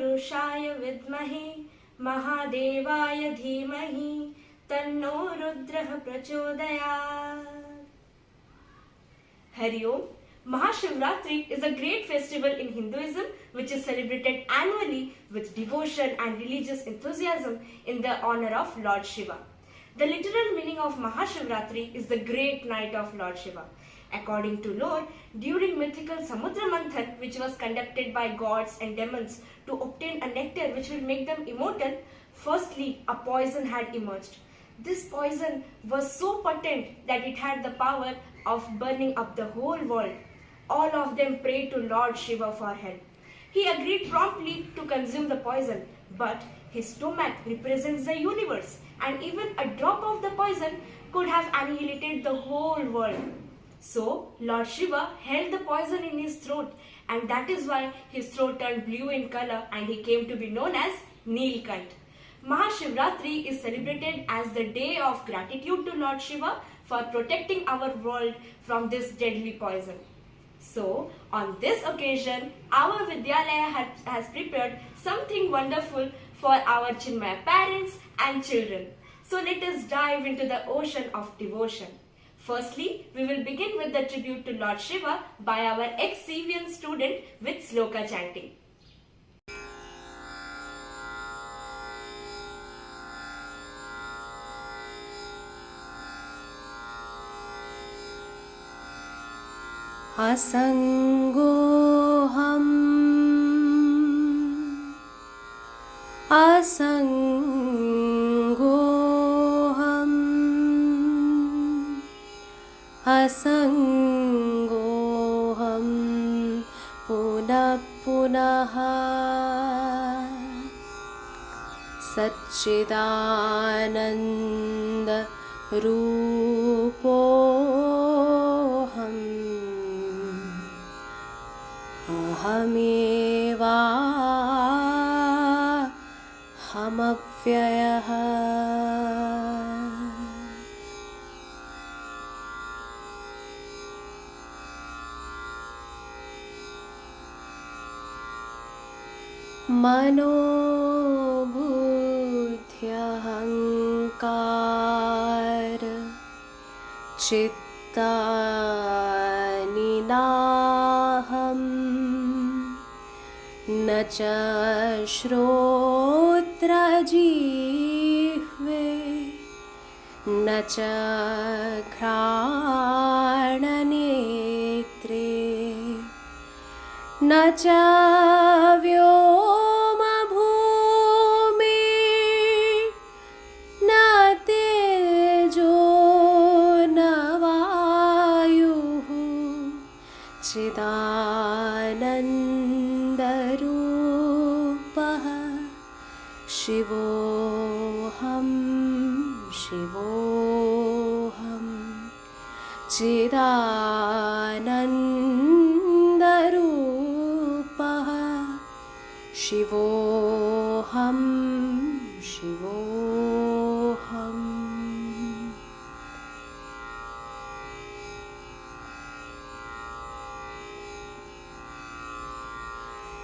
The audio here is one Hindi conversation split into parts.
पुरुषाय विद्महे महादेवाय धीमहि तन्नो रुद्रः प्रचोदयात्। Hari Om. Mahashivratri is a great festival in Hinduism which is celebrated annually with devotion and religious enthusiasm in the honor of Lord Shiva. The literal meaning of Mahashivratri is the great night of Lord Shiva. According to lore, during mythical Samudra Manthan, which was conducted by gods and demons to obtain a nectar which will make them immortal, firstly a poison had emerged. This poison was so potent that it had the power of burning up the whole world. All of them prayed to Lord Shiva for help. He agreed promptly to consume the poison, but his stomach represents the universe, and even a drop of the poison could have annihilated the whole world. So, Lord Shiva held the poison in his throat, and that is why his throat turned blue in color and he came to be known as Neelkant. Mahashivratri is celebrated as the day of gratitude to Lord Shiva for protecting our world from this deadly poison. So, on this occasion, our Vidyalaya has prepared something wonderful for our Chinmaya parents and children. So, let us dive into the ocean of devotion. Firstly, we will begin with the tribute to Lord Shiva by our ex-CVN student with Sloka chanting. Asangooham, asangooham, asangooham, punah punaha, Satchidananda Rupoham. Ahameva hamapvyayah. Mano buddhyahankar chitta ninaham na cha shrotra jihve na cha ghrana netre na cha vyoma bhumi na tejo na vayuhu Chidanandarupah Shivoham Shivoham Chidanandarupah Shivoham Shivoham.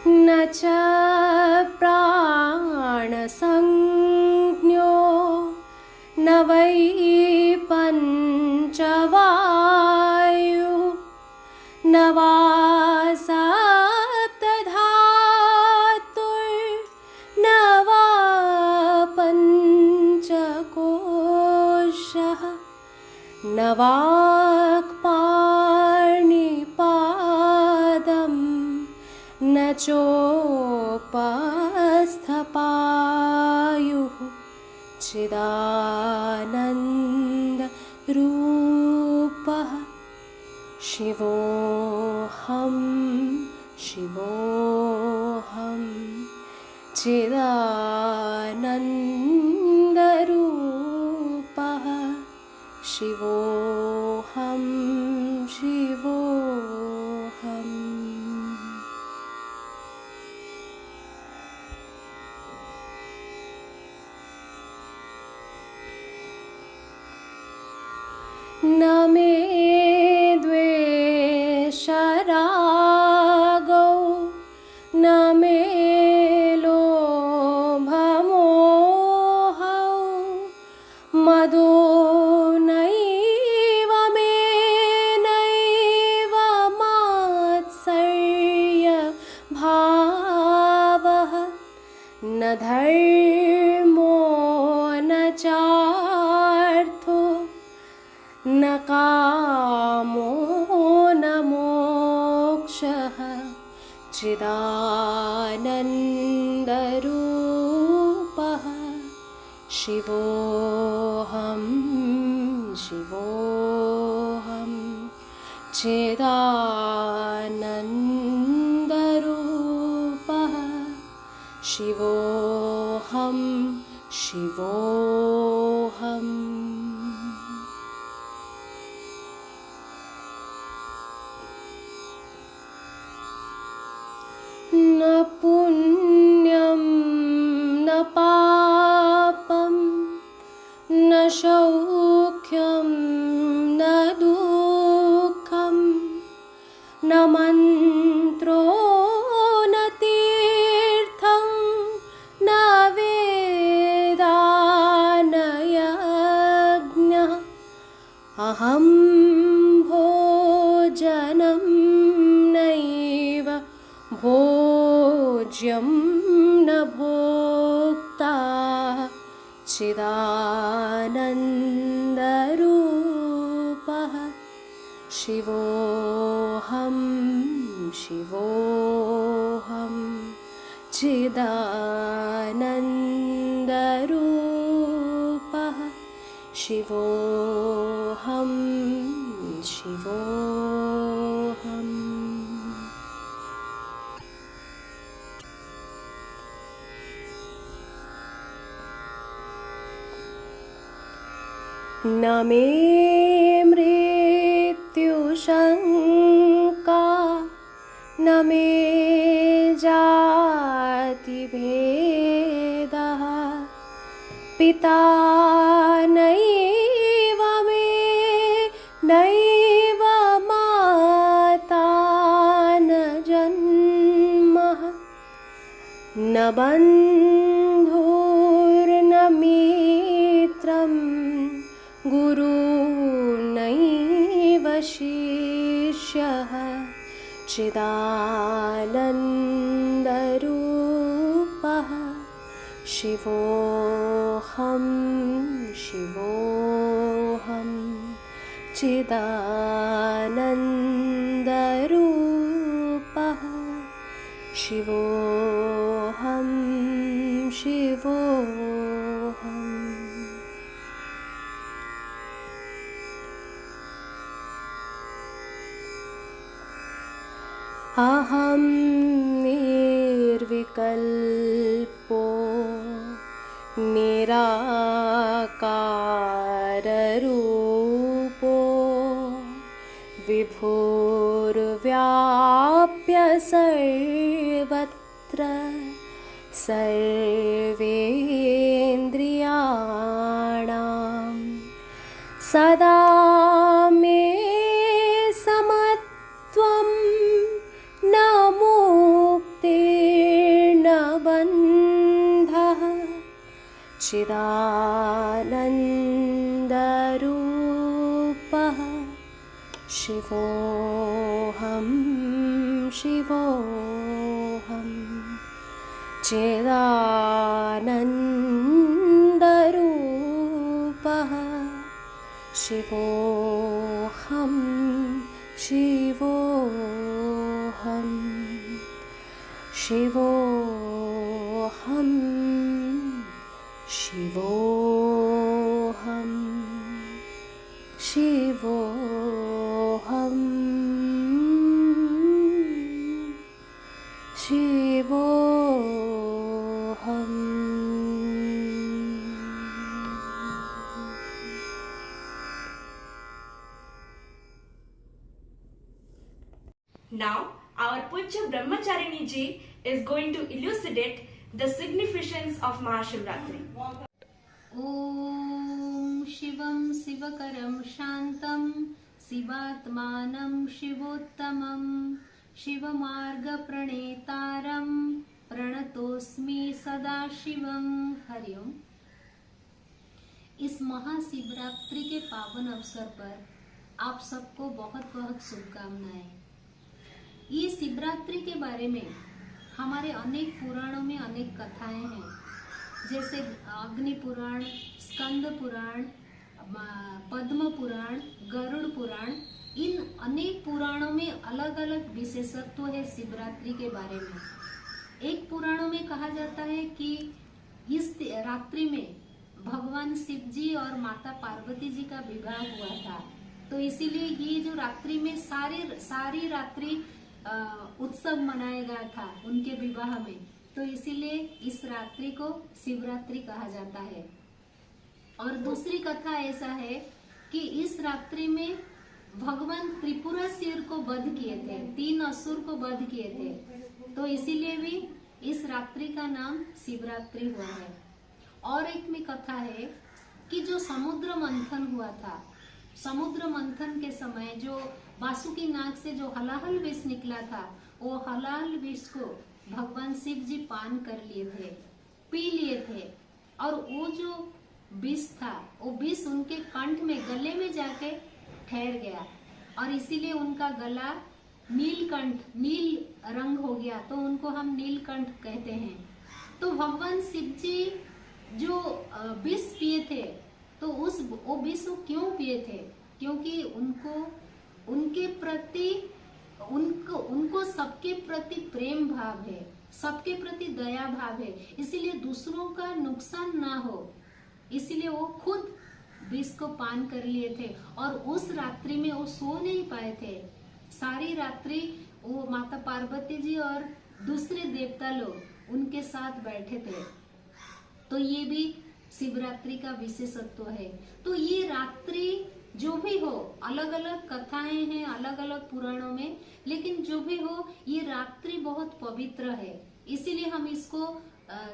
Na cha pranasangyo na vai panchavayu na va saptadhatur na va panchakoshah na vakparnipadam na chopasthapayuh Chidananda Rupah Shivoham Shivoham Chidananda Rupah Shivoham Shivoham. Na me dvesha rago na me lo न धर्मो न चार्थो न कामो न मोक्षः चिदानन्दरूपः शिवोऽहं शिवोऽहं चिदानन्दरूपः शिवोऽहं शिवोऽहम् न पुण्यं न पापं न सौख्यं न दुःखं न मन्त्रो न तीर्थं न वेदा न यज्ञः अहं भोजनं नैव भोज्यं न भोक्ता चिदानन्दरूपः शिवोऽहं शिवोऽहं चिदानन्दरूपः शिवोऽहं शिवोऽहम् न मे मृत्युशङ्का न मे जातिभेदः पिता नैव मे नैव माता न जन्मः न बन्धुर्न मित्रं गुरुर्नैव शिष्यः चिदानन्दरूपः शिवोऽहं शिवोऽहं चिदानन्दरूपः शिवोऽहं शिवोऽहम् अहं निर्विकल्पो निराकाररूपो विभुर्व्याप्य सर्वत्र सर्वेन्द्रियाणां सदा मे समत्वं न मुक्तिर्न बन्धः चिदानन्दरूपः शिवोऽहं शिवोऽहं चिदानन्दरूपः शिवोऽहं शिवोऽहं शिवोऽहं शिवोऽहं शिवोऽहं शिवोऽहम् Now, our Pujya Brahmacharini ji is going to elucidate the significance of Mahashivratri. ॐ शिवं शिवकरं शान्तं शिवात्मानं शिवोत्तमं शिवमार्गप्रणेतारं प्रणतोस्मि सदाशिवं। हरिओम। इस महाशिवरात्रि के पावन अवसर पर आप सबको बहुत बहुत शुभकामनाएं। ये शिवरात्रि के बारे में हमारे अनेक पुराणों में अनेक कथाएं हैं, जैसे अग्नि पुराण, स्कंद पुराण, पद्म पुराण, गरुड़ पुराण। इन अनेक पुराणों में अलग अलग विशेषत्व है शिवरात्रि के बारे में। एक पुराणों में कहा जाता है कि इस रात्रि में भगवान शिव जी और माता पार्वती जी का विवाह हुआ था, तो इसीलिए ये जो रात्रि में सारी रात्रि उत्सव मनाया गया था उनके विवाह में, तो इसीलिए इस रात्रि को शिवरात्रि कहा जाता है। और दूसरी कथा ऐसा है कि इस रात्रि में भगवान त्रिपुरासुर को वध किए थे, 3 असुर को वध किए थे, तो इसीलिए भी इस रात्रि का नाम शिवरात्रि हुआ है। और एक में कथा है कि जो समुद्र मंथन हुआ था, समुद्र मंथन के समय जो वासुकी नाग से जो हलाहल विष निकला था, वो हलाहल विष को भगवान शिव जी पान कर लिए थे, पी लिए थे, और वो जो विष था वो विष उनके कंठ में, गले में जाके ठहर गया, और इसीलिए उनका गला नीलकंठ, नील रंग हो गया, तो उनको हम नीलकंठ कहते हैं। तो भगवान शिव जी जो विष पिए थे, तो वो विष क्यों पिए थे? क्योंकि उनके प्रति उनको सबके प्रति प्रेम भाव है, सबके प्रति दया भाव है, इसीलिए दूसरों का नुकसान ना हो, इसीलिए वो खुद विष को पान कर लिए थे। और उस रात्रि में वो सो नहीं पाए थे, सारी रात्रि वो माता पार्वती जी और दूसरे देवता लोग उनके साथ बैठे थे। तो ये भी शिवरात्रि का विशेषत्व है। तो ये रात्रि जो भी हो, अलग अलग कथाएं हैं अलग अलग पुराणों में, लेकिन जो भी हो ये रात्रि बहुत पवित्र है, इसीलिए हम इसको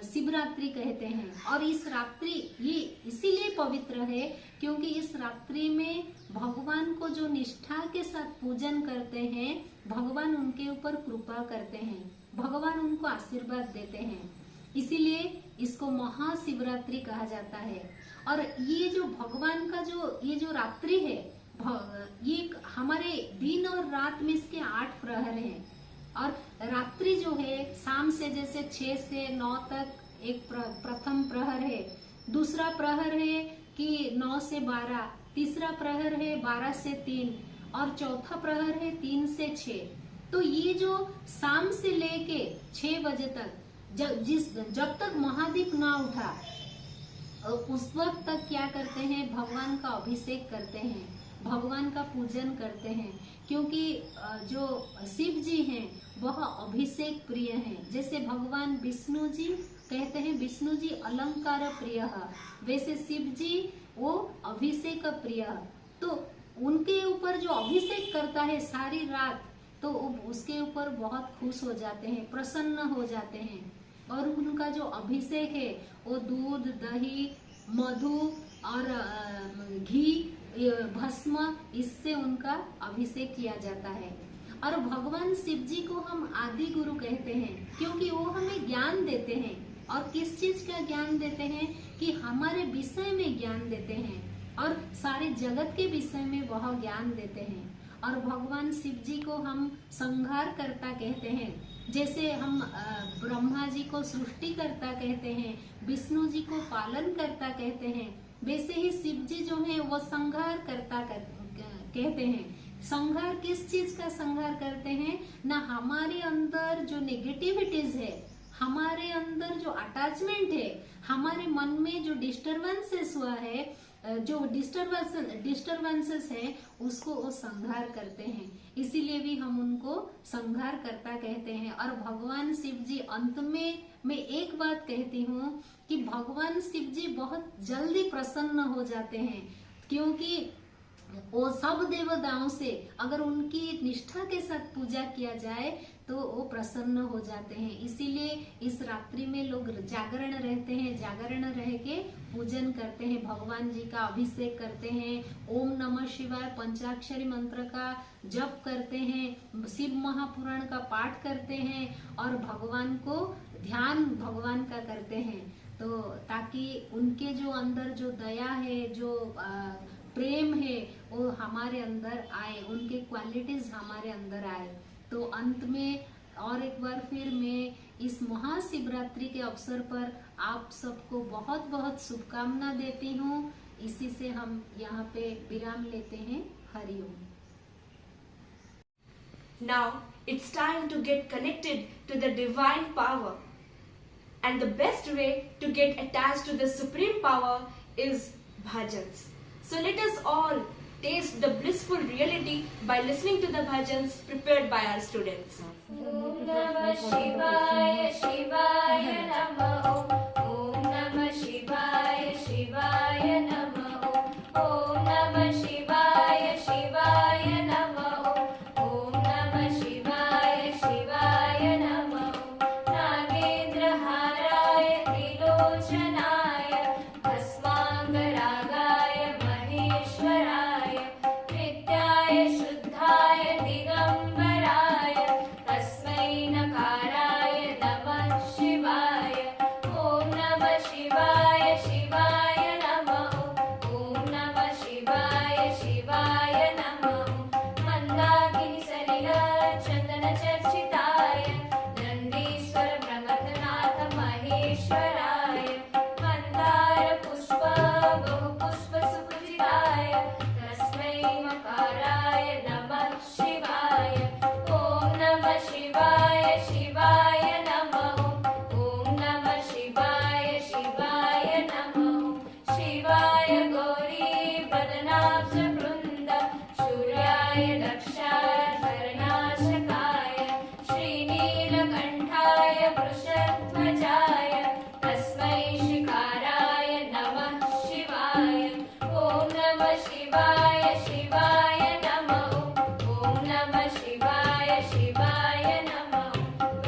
शिवरात्रि कहते हैं। और इस रात्रि ये इसीलिए पवित्र है क्योंकि इस रात्रि में भगवान को जो निष्ठा के साथ पूजन करते हैं, भगवान उनके ऊपर कृपा करते हैं, भगवान उनको आशीर्वाद देते हैं, इसीलिए इसको महाशिवरात्रि कहा जाता है। और ये जो भगवान का ये जो रात्रि है, ये हमारे दिन और रात में इसके 8 प्रहर हैं। और रात्रि जो है शाम से जैसे 6 से 9 तक एक प्रथम प्रहर है, दूसरा प्रहर है कि 9 से 12, तीसरा प्रहर है 12 से 3, और चौथा प्रहर है 3 से 6। तो ये जो शाम से लेके 6 बजे तक जब तक महादीप ना उठा उस वक्त तक क्या करते हैं, भगवान का अभिषेक करते हैं, भगवान का पूजन करते हैं, क्योंकि जो शिव जी हैं वह अभिषेक प्रिय हैं। जैसे भगवान विष्णु जी कहते हैं विष्णु जी अलंकार प्रिय, वैसे शिव जी वो अभिषेक प्रिय। तो उनके ऊपर जो अभिषेक करता है सारी रात, तो उसके ऊपर बहुत खुश हो जाते हैं, प्रसन्न हो जाते हैं। और उनका जो अभिषेक है वो दूध, दही, मधु और घी, भस्म, इससे उनका अभिषेक किया जाता है। और भगवान शिव जी को हम आदि गुरु कहते हैं क्योंकि वो हमें ज्ञान देते हैं। और किस चीज का ज्ञान देते हैं? कि हमारे विषय में ज्ञान देते हैं और सारे जगत के विषय में वह ज्ञान देते हैं। और भगवान शिव जी को हम संहार करता कहते हैं, जैसे हम ब्रह्मा जी को सृष्टि करता कहते हैं, विष्णु जी को पालन करता कहते हैं, वैसे ही शिव जी जो है वो संहार करता कहते हैं। संहार किस चीज का संहार करते हैं? ना हमारे अंदर जो नेगेटिविटीज है, हमारे अंदर जो अटैचमेंट है, हमारे मन में जो डिस्टरबेंसेस हुआ है, जो डिस्टरबेंसेस है, उसको वो संहार करते हैं। इसीलिए भी हम उनको संहार करता कहते हैं। और भगवान शिव जी, अंत में मैं एक बात कहती हूँ कि भगवान शिव जी बहुत जल्दी प्रसन्न हो जाते हैं, क्योंकि वो सब देवताओं से अगर उनकी निष्ठा के साथ पूजा किया जाए तो वो प्रसन्न हो जाते हैं। इसीलिए इस रात्रि में लोग जागरण रहते हैं, जागरण रह के पूजन करते हैं, भगवान जी का अभिषेक करते हैं, ओम नमः शिवाय पंचाक्षरी मंत्र का जप करते हैं, शिव महापुराण का पाठ करते हैं और भगवान को ध्यान भगवान का करते हैं, तो ताकि उनके जो अंदर जो दया है, जो प्रेम है, वो हमारे अंदर आए, उनके क्वालिटीज हमारे अंदर आए। तो अंत में और एक बार फिर मैं इस महाशिवरात्रि के अवसर पर आप सबको बहुत बहुत शुभकामना देती हूँ। इसी से हम यहाँ पे विराम लेते हैं। Hariom. Now it's time to get connected to the divine power. And the best way to get attached to the supreme power is bhajans. So let us all taste the blissful reality by listening to the bhajans prepared by our students. Om Namah Shivaya Shivaya Namah Om Namah Shivaya Shivaya Namah Om Namah Shivaya Shivaya Namah Om Namah Shivaya Shivaya Namah Nagendra Haraya Trilochanaya Bhasmangaragaya Maheshwaraya Nityaya Shuddhaya Digambaraya Tasmai Nakaraya Namah Shivaya Om Namah Shivaya Shivaya Namah Om Namah Shivaya Shivaya Namah Mandakini Salila Chandana Charchitaya Nandiswara Brahmatanath Maheshwaraya Mandara Pushpa Bahu Pushpa Supujitaya Tasmai Makaraya Namah Shivaya Om Namah Shivaya Shivaya Namah Om Namah Shivaya Shivaya Namah Shivaya Gauri Vadanabja Vrunda Shuryaya Dakshaya Dharanashakaya Srinilakantaya Vrushadhvajaya Tasmai Shikaraya Namah Shivaya Om Namah Shivaya Shivaya Namah Om Namah Shivaya Shivaya Namah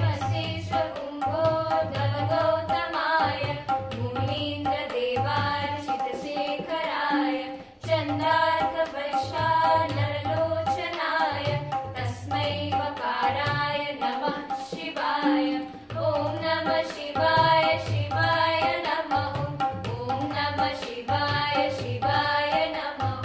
Vasishtha Kumbhodhava Gautamaya Munindra Devarshita Sekharaya Chandarka Vaishya Naralochanaya Tasmai Vakaraya Namah Shivaya Om Namah Shivaya Shivaya Namah Om Namah Shivaya Shivaya Namah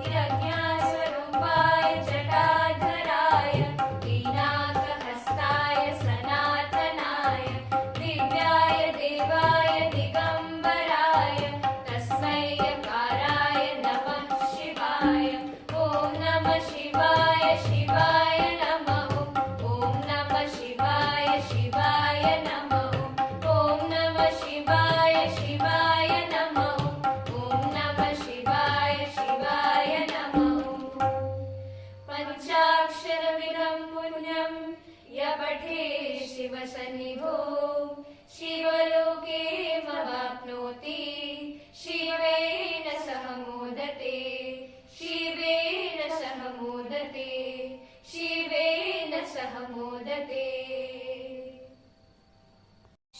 Hiranyaswarupaya Jatadharaya Pinakahastaya Sanatanaya Divyaya Devaya Digambaraya Tasmai Akaraya Namah Shivaya Om Namah Shivaya Shivaya Namah Om Namah Shivaya Shivaya Namah Om Namah Shivaya Shivaya Namah Om Namah Shivaya Shivaya Namah Panchaksharavidam punyam yapathe Shivasaniho Shivaloke mavapnoti Shivena sahamodate Shivena sahamodate Shivena sahamodate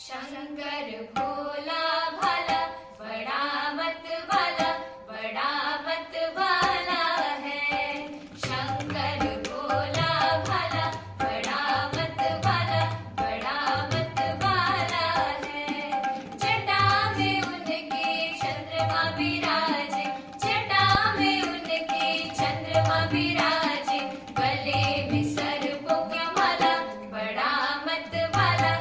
Shankar Bhola भाला बड़ा मत वाला है शंकर भोला भाला बड़ा मत वाला है जटा में उनके चंद्रमा विराजे जटा में उनके चंद्रमा विराजे गले में सर्पों का माला बड़ा मत वाला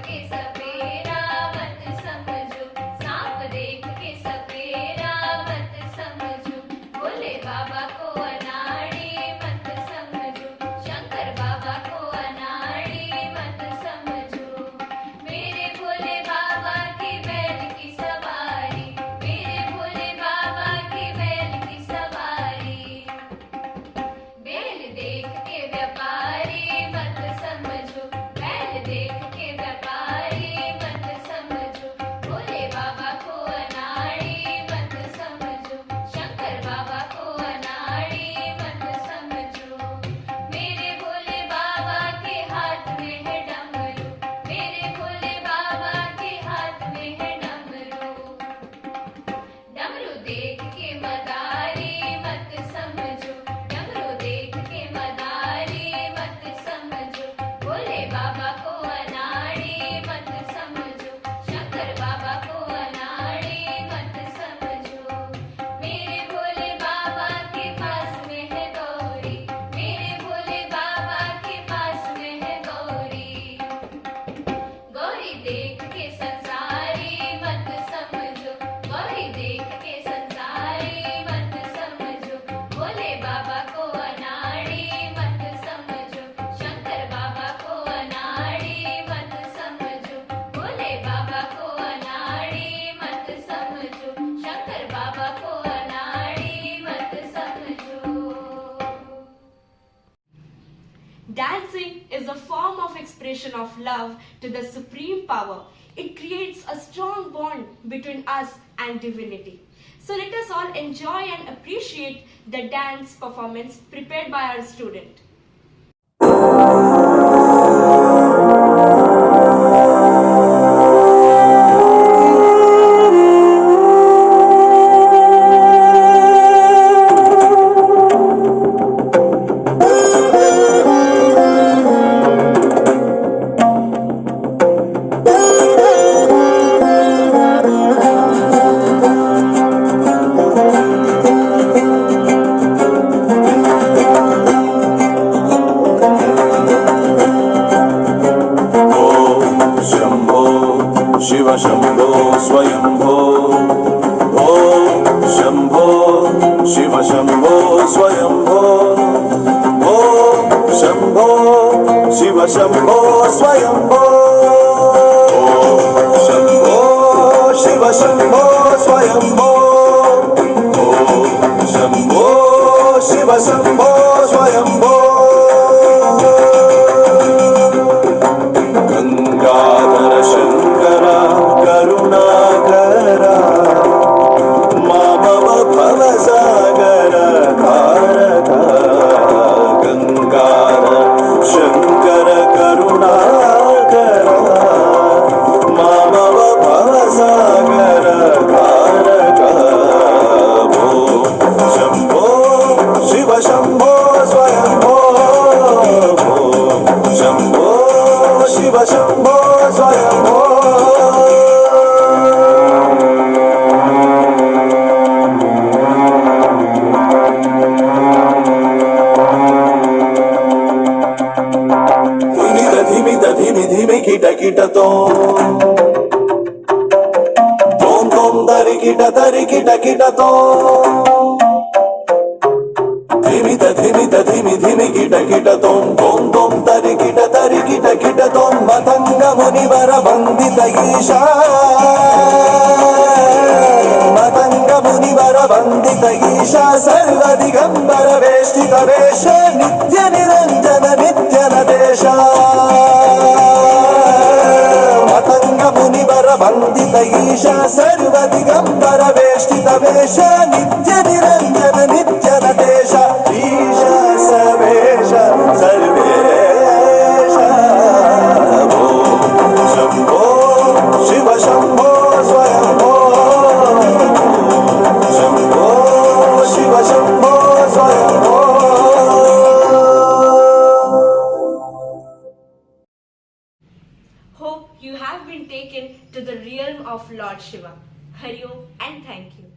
के सपेरा मत समझो, सांप देख के सपेरा मत समझो, भोले बाबा को अनाड़ी मत समझो, शंकर बाबा को अनाड़ी मत समझो। मेरे भोले बाबा की बैल की सवारी, मेरे भोले बाबा की बैल की सवारी, बैल देख के व्यापारी मत समझो, बैल देख के व्यापारी मत समझो, भोले बाबा को अनाड़ी मत समझो, शंकर बाबा को अनाड़ी मत समझो। मेरे भोले बाबा के हाथ में है डमरू, मेरे भोले बाबा के हाथ में है डमरू, डमरू देख के मदारी मत समझो, डमरू देख के मदारी मत समझो, भोले बाबा को अनाड़ी मत समझो, शंकर बाबा को अनाड़ी मत समझो। मेरे भोले बाबा के पास में है गौरी, मेरे भोले बाबा के पास में है गौरी, गौरी देख के संसारी मत समझो, गौरी देख के संसारी मत समझो, भोले बाबा को अनाड़ी मत समझो, शंकर बाबा को अनाड़ी मत समझो, भोले बाबा को अनाड़ी मत समझो, शंकर बाबा को अनाड़ी मत समझो। Dancing is a form of expression of love to the supreme power. It creates a strong bond between us and divinity. So let us all enjoy and appreciate the dance performance prepared by our student. Shiv Shambho Swayambho, ओम शंभो शिव शंभो स्वयंभो, ओम शंभो शिव शंभो स्वयंभो, ओम शंभो शिव शंभो स्वयंभो, ओम शंभो शिव शंभो स्वयंभो। गंगाधर शंकर करुणाकरा, मामव भवसागर तारक, गंगाधर शंकर करुणाकरा, मामव भवसागर तारक, भो शंभो शिव शंभो स्वयंभो, भो शंभो शिव शंभो स्वयंभो। धिमि धिमि किट किट तोम तोम दरि किट किट तोम, धिमि धिमि किट किट तोम दरि किट किट तोम, मतंग मुनिवर वंदित ईशा, मतंग मुनिवर वंदित ईशा, सर्व दिगंबर वेष्टित वेश, नित्य निरंजन नित्य नदेश, मतंग मुनिवर वंदित ईशा, सर्व दिगंबर वेष्टित वेश, नित्य निरंजन नित्य नदेश, ईश सवेश सर्वेश, भो Shambho Shiv Shambho Swayambho, Shambho Shiv Shambho Swayambho. Hope you have been taken to the realm of Lord Shiva. Hari Om and thank you.